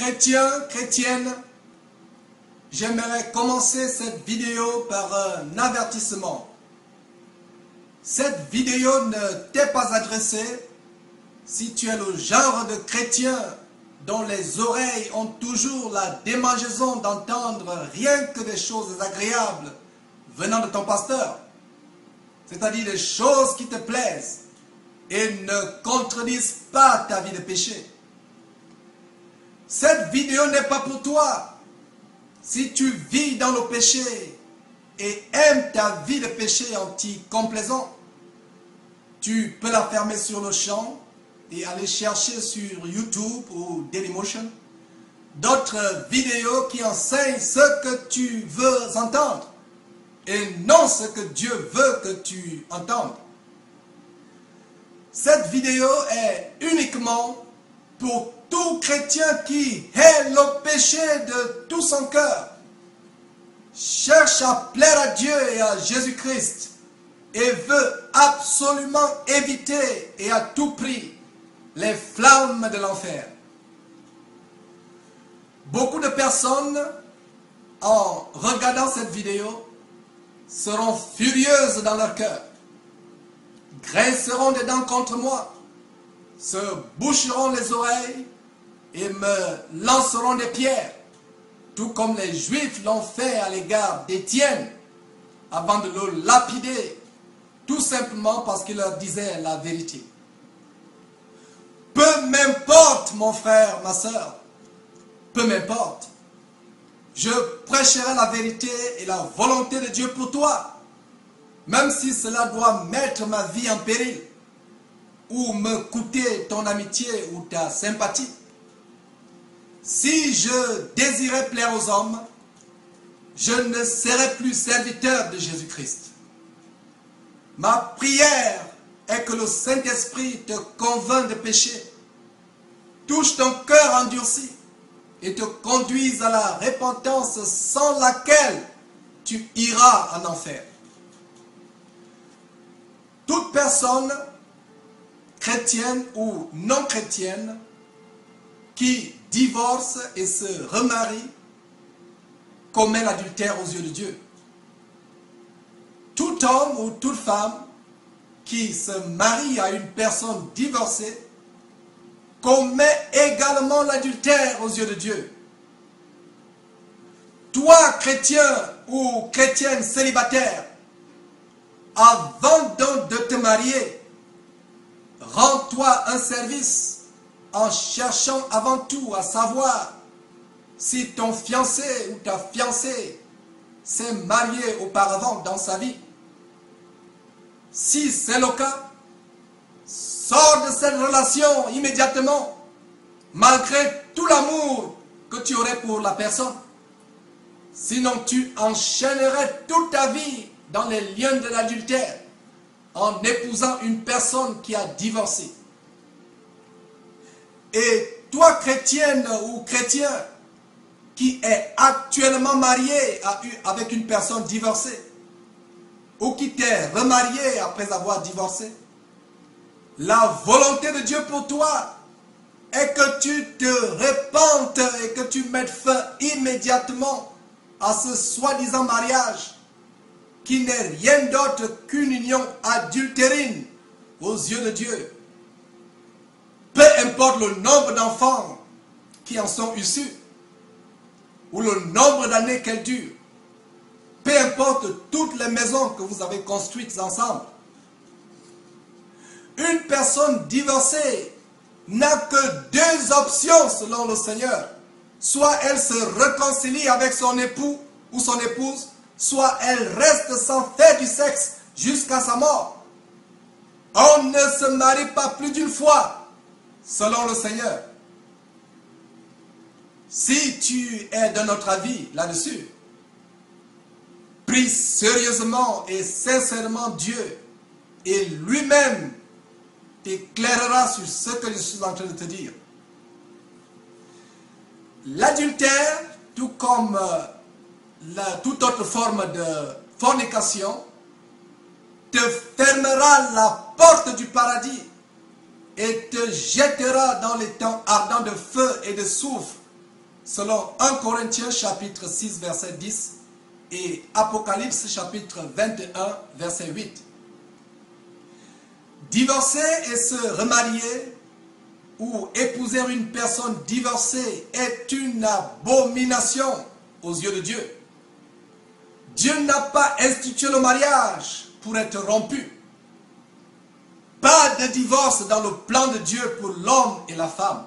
Chrétiens, chrétiennes, j'aimerais commencer cette vidéo par un avertissement. Cette vidéo ne t'est pas adressée si tu es le genre de chrétien dont les oreilles ont toujours la démangeaison d'entendre rien que des choses agréables venant de ton pasteur, c'est-à-dire des choses qui te plaisent et ne contredisent pas ta vie de péché. Cette vidéo n'est pas pour toi si tu vis dans le péché et aimes ta vie de péché en t'y complaisant. Tu peux la fermer sur le champ et aller chercher sur YouTube ou Dailymotion d'autres vidéos qui enseignent ce que tu veux entendre et non ce que Dieu veut que tu entendes. Cette vidéo est uniquement pour tout chrétien qui hait le péché de tout son cœur, cherche à plaire à Dieu et à Jésus-Christ et veut absolument éviter et à tout prix les flammes de l'enfer. Beaucoup de personnes, en regardant cette vidéo, seront furieuses dans leur cœur, grinceront des dents contre moi, se boucheront les oreilles et me lanceront des pierres, tout comme les Juifs l'ont fait à l'égard d'Étienne, avant de le lapider, tout simplement parce qu'il leur disait la vérité. Peu m'importe, mon frère, ma soeur, peu m'importe. Je prêcherai la vérité et la volonté de Dieu pour toi, même si cela doit mettre ma vie en péril, ou me coûter ton amitié ou ta sympathie. Si je désirais plaire aux hommes, je ne serais plus serviteur de Jésus-Christ. Ma prière est que le Saint-Esprit te convainc de péché, touche ton cœur endurci et te conduise à la repentance sans laquelle tu iras en enfer. Toute personne, chrétienne ou non chrétienne, qui divorce et se remarie, commet l'adultère aux yeux de Dieu. Tout homme ou toute femme qui se marie à une personne divorcée commet également l'adultère aux yeux de Dieu. Toi, chrétien ou chrétienne célibataire, avant donc de te marier, rends-toi un service en cherchant avant tout à savoir si ton fiancé ou ta fiancée s'est marié auparavant dans sa vie. Si c'est le cas, sors de cette relation immédiatement, malgré tout l'amour que tu aurais pour la personne. Sinon, tu enchaînerais toute ta vie dans les liens de l'adultère en épousant une personne qui a divorcé. Et toi, chrétienne ou chrétien, qui est actuellement marié avec une personne divorcée, ou qui t'est remarié après avoir divorcé, la volonté de Dieu pour toi est que tu te repentes et que tu mettes fin immédiatement à ce soi-disant mariage qui n'est rien d'autre qu'une union adultérine aux yeux de Dieu. Peu importe le nombre d'enfants qui en sont issus ou le nombre d'années qu'elles durent, peu importe toutes les maisons que vous avez construites ensemble, une personne divorcée n'a que deux options selon le Seigneur. Soit elle se réconcilie avec son époux ou son épouse, soit elle reste sans faire du sexe jusqu'à sa mort. On ne se marie pas plus d'une fois selon le Seigneur. Si tu es de notre avis là-dessus, prie sérieusement et sincèrement Dieu et lui-même t'éclairera sur ce que je suis en train de te dire. L'adultère, tout comme toute autre forme de fornication, te fermera la porte du paradis et te jettera dans les temps ardents de feu et de soufre selon 1 Corinthiens chapitre 6 verset 10 et Apocalypse chapitre 21 verset 8. Divorcer et se remarier ou épouser une personne divorcée est une abomination aux yeux de Dieu. Dieu n'a pas institué le mariage pour être rompu. Pas de divorce dans le plan de Dieu pour l'homme et la femme.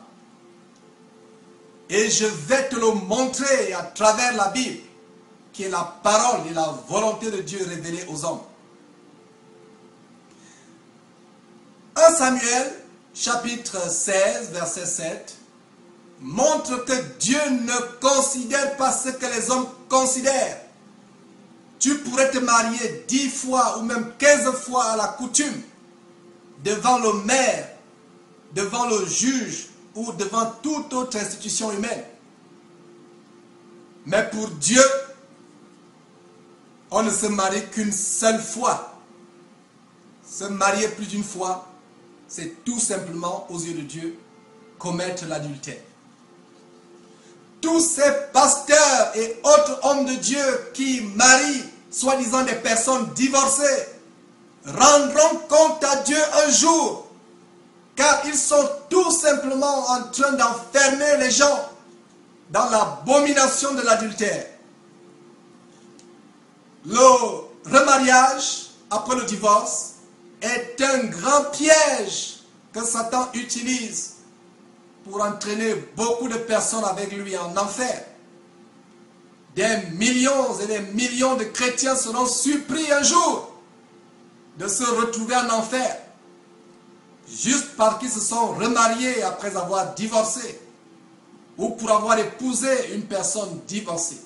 Et je vais te le montrer à travers la Bible, qui est la parole et la volonté de Dieu révélée aux hommes. 1 Samuel, chapitre 16, verset 7, montre que Dieu ne considère pas ce que les hommes considèrent. Tu pourrais te marier 10 fois ou même 15 fois à la coutume, devant le maire, devant le juge ou devant toute autre institution humaine. Mais pour Dieu, on ne se marie qu'une seule fois. Se marier plus d'une fois, c'est tout simplement, aux yeux de Dieu, commettre l'adultère. Tous ces pasteurs et autres hommes de Dieu qui marient, soi-disant des personnes divorcées, rendront compte à Dieu un jour, car ils sont tout simplement en train d'enfermer les gens dans l'abomination de l'adultère. Le remariage après le divorce est un grand piège que Satan utilise pour entraîner beaucoup de personnes avec lui en enfer. Des millions et des millions de chrétiens seront surpris un jour de se retrouver en enfer, juste parce qu'ils se sont remariés après avoir divorcé, ou pour avoir épousé une personne divorcée.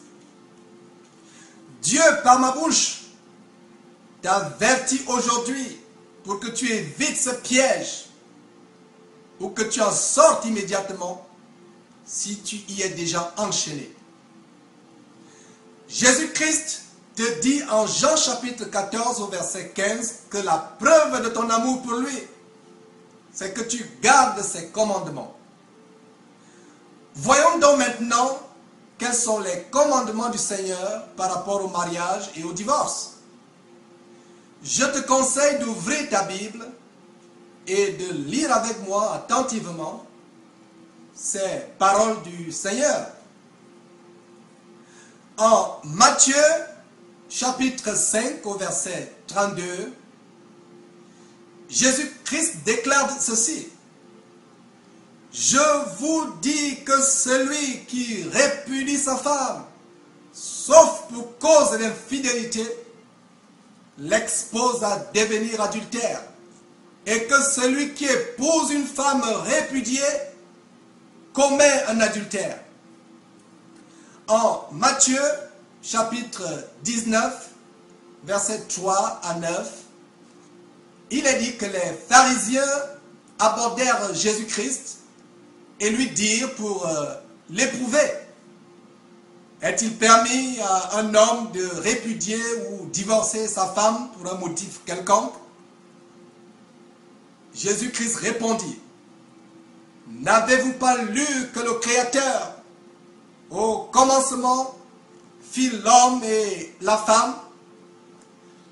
Dieu, par ma bouche, t'avertit aujourd'hui pour que tu évites ce piège, ou que tu en sortes immédiatement si tu y es déjà enchaîné. Jésus-Christ te dit en Jean chapitre 14 au verset 15 que la preuve de ton amour pour lui, c'est que tu gardes ses commandements. Voyons donc maintenant quels sont les commandements du Seigneur par rapport au mariage et au divorce. Je te conseille d'ouvrir ta Bible et de lire avec moi attentivement ces paroles du Seigneur. En Matthieu, chapitre 5, au verset 32, Jésus-Christ déclare ceci. Je vous dis que celui qui répudie sa femme, sauf pour cause d'infidélité, l'expose à devenir adultère. Et que celui qui épouse une femme répudiée commet un adultère. En Matthieu, chapitre 19, versets 3 à 9, il est dit que les pharisiens abordèrent Jésus-Christ et lui dirent pour l'éprouver, est-il permis à un homme de répudier ou divorcer sa femme pour un motif quelconque? Jésus-Christ répondit, n'avez-vous pas lu que le Créateur, au commencement, fit l'homme et la femme,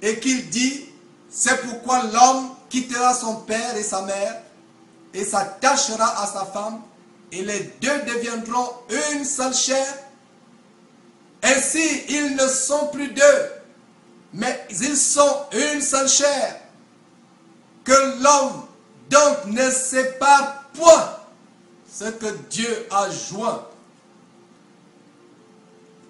et qu'il dit, c'est pourquoi l'homme quittera son père et sa mère, et s'attachera à sa femme, et les deux deviendront une seule chair. Ainsi, ils ne sont plus deux, mais ils sont une seule chair. Que l'homme donc ne sépare point ce que Dieu a joint.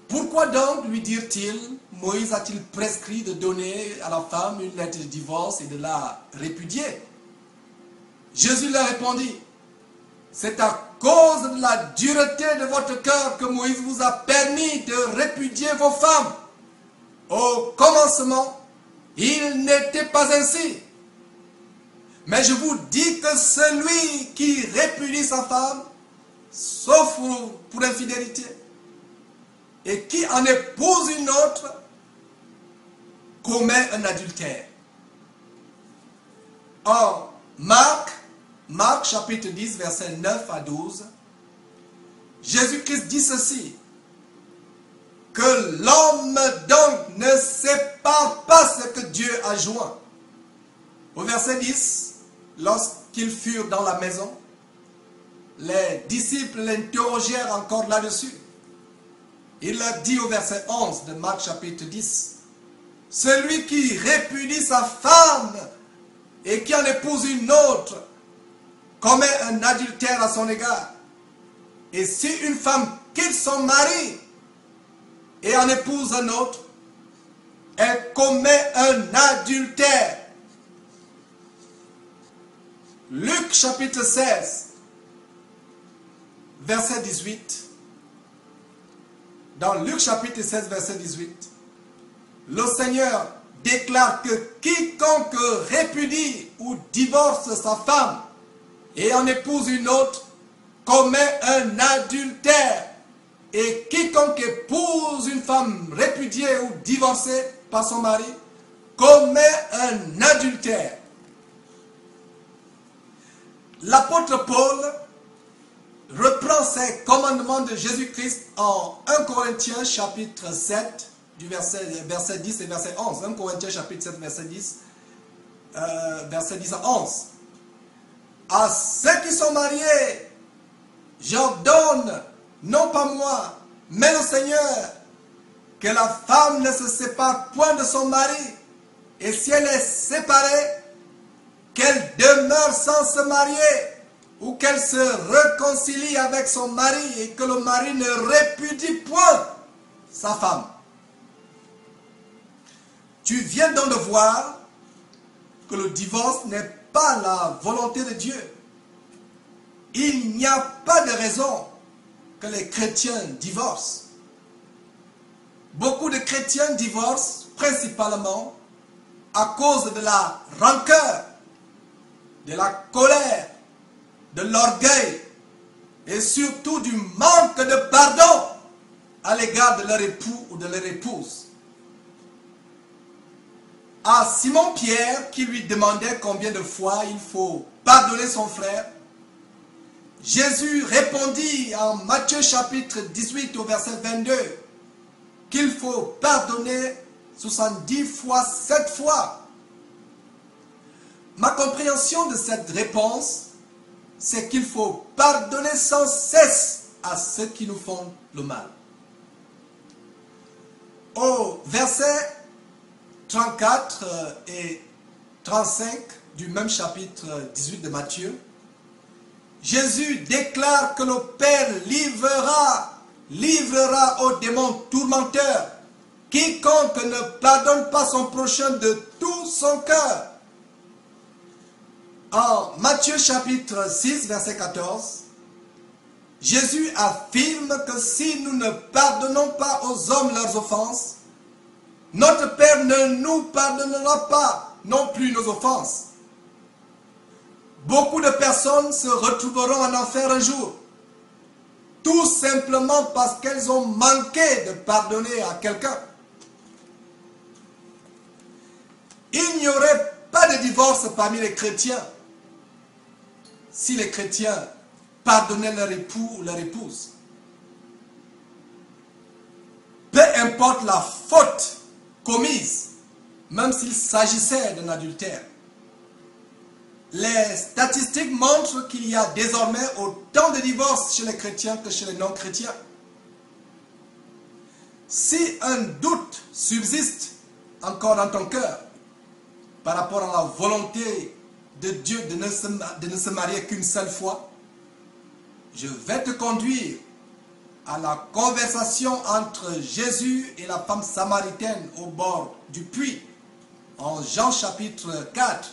Pourquoi donc, lui dirent-ils, Moïse a-t-il prescrit de donner à la femme une lettre de divorce et de la répudier? Jésus leur répondit, c'est à cause de la dureté de votre cœur que Moïse vous a permis de répudier vos femmes. Au commencement, il n'était pas ainsi. Mais je vous dis que celui qui répudie sa femme, sauf pour infidélité, et qui en épouse une autre, commet un adultère. En Marc chapitre 10, versets 9 à 12, Jésus-Christ dit ceci, que l'homme donc ne sépare pas ce que Dieu a joint. Au verset 10, lorsqu'ils furent dans la maison, les disciples l'interrogèrent encore là-dessus. Il a dit au verset 11 de Marc chapitre 10, « Celui qui répudie sa femme et qui en épouse une autre commet un adultère à son égard. Et si une femme quitte son mari et en épouse un autre, elle commet un adultère. » Luc chapitre 16, verset 18. Dans Luc chapitre 16, verset 18, le Seigneur déclare que quiconque répudie ou divorce sa femme et en épouse une autre commet un adultère. Et quiconque épouse une femme répudiée ou divorcée par son mari commet un adultère. L'apôtre Paul reprend ces commandements de Jésus-Christ en 1 Corinthiens chapitre 7, du verset 10 et verset 11. 1 Corinthiens chapitre 7, verset 10, verset 10 à 11. À ceux qui sont mariés, j'ordonne, non pas moi, mais le Seigneur, que la femme ne se sépare point de son mari, et si elle est séparée, qu'elle demeure sans se marier, ou qu'elle se réconcilie avec son mari et que le mari ne répudie point sa femme. Tu viens donc de voir que le divorce n'est pas la volonté de Dieu. Il n'y a pas de raison que les chrétiens divorcent. Beaucoup de chrétiens divorcent principalement à cause de la rancœur, de la colère, de l'orgueil et surtout du manque de pardon à l'égard de leur époux ou de leur épouse. À Simon-Pierre qui lui demandait combien de fois il faut pardonner son frère, Jésus répondit en Matthieu chapitre 18 au verset 22 qu'il faut pardonner 70 fois 7 fois. Ma compréhension de cette réponse, c'est qu'il faut pardonner sans cesse à ceux qui nous font le mal. Au verset 34 et 35 du même chapitre 18 de Matthieu, Jésus déclare que le Père livrera aux démons tourmenteurs quiconque ne pardonne pas son prochain de tout son cœur. En Matthieu chapitre 6, verset 14, Jésus affirme que si nous ne pardonnons pas aux hommes leurs offenses, notre Père ne nous pardonnera pas non plus nos offenses. Beaucoup de personnes se retrouveront en enfer un jour, tout simplement parce qu'elles ont manqué de pardonner à quelqu'un. Il n'y aurait pas de divorce parmi les chrétiens si les chrétiens pardonnaient leur époux ou leur épouse. Peu importe la faute commise, même s'il s'agissait d'un adultère. Les statistiques montrent qu'il y a désormais autant de divorces chez les chrétiens que chez les non-chrétiens. Si un doute subsiste encore dans ton cœur par rapport à la volonté de Dieu de ne se marier qu'une seule fois, je vais te conduire à la conversation entre Jésus et la femme samaritaine au bord du puits, en Jean chapitre 4.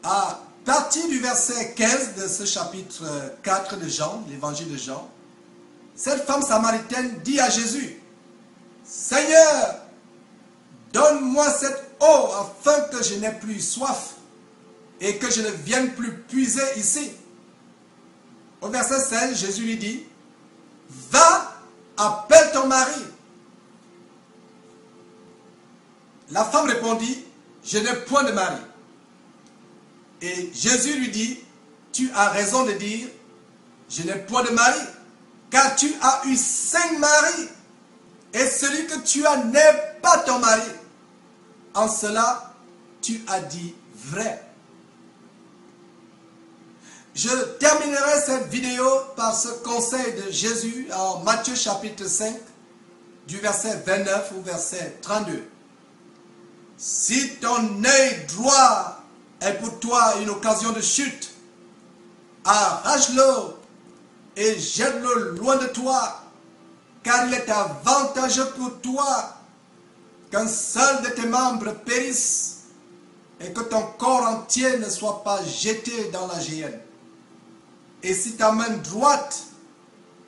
À partir du verset 15 de ce chapitre 4 de Jean, l'évangile de Jean, cette femme samaritaine dit à Jésus, « Seigneur, donne-moi cette eau afin que je n'ai plus soif et que je ne vienne plus puiser ici. » Au verset 16, Jésus lui dit, « Va, appelle ton mari. » La femme répondit, « Je n'ai point de mari. » Et Jésus lui dit, « Tu as raison de dire, je n'ai point de mari, car tu as eu 5 maris, et celui que tu as n'est pas ton mari. En cela, tu as dit vrai. Je terminerai cette vidéo par ce conseil de Jésus en Matthieu chapitre 5, du verset 29 au verset 32. Si ton œil droit est pour toi une occasion de chute, arrache-le et jette-le loin de toi, car il est avantageux pour toi qu'un seul de tes membres périsse et que ton corps entier ne soit pas jeté dans la géhenne. Et si ta main droite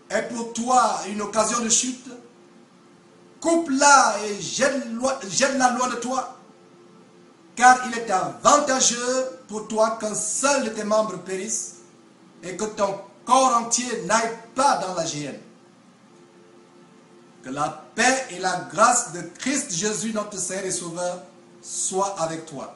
est pour toi une occasion de chute, coupe-la et jette-la loin de toi, car il est avantageux pour toi qu'un seul de tes membres périsse et que ton corps entier n'aille pas dans la géhenne. Que la paix et la grâce de Christ Jésus, notre Seigneur et Sauveur, soient avec toi.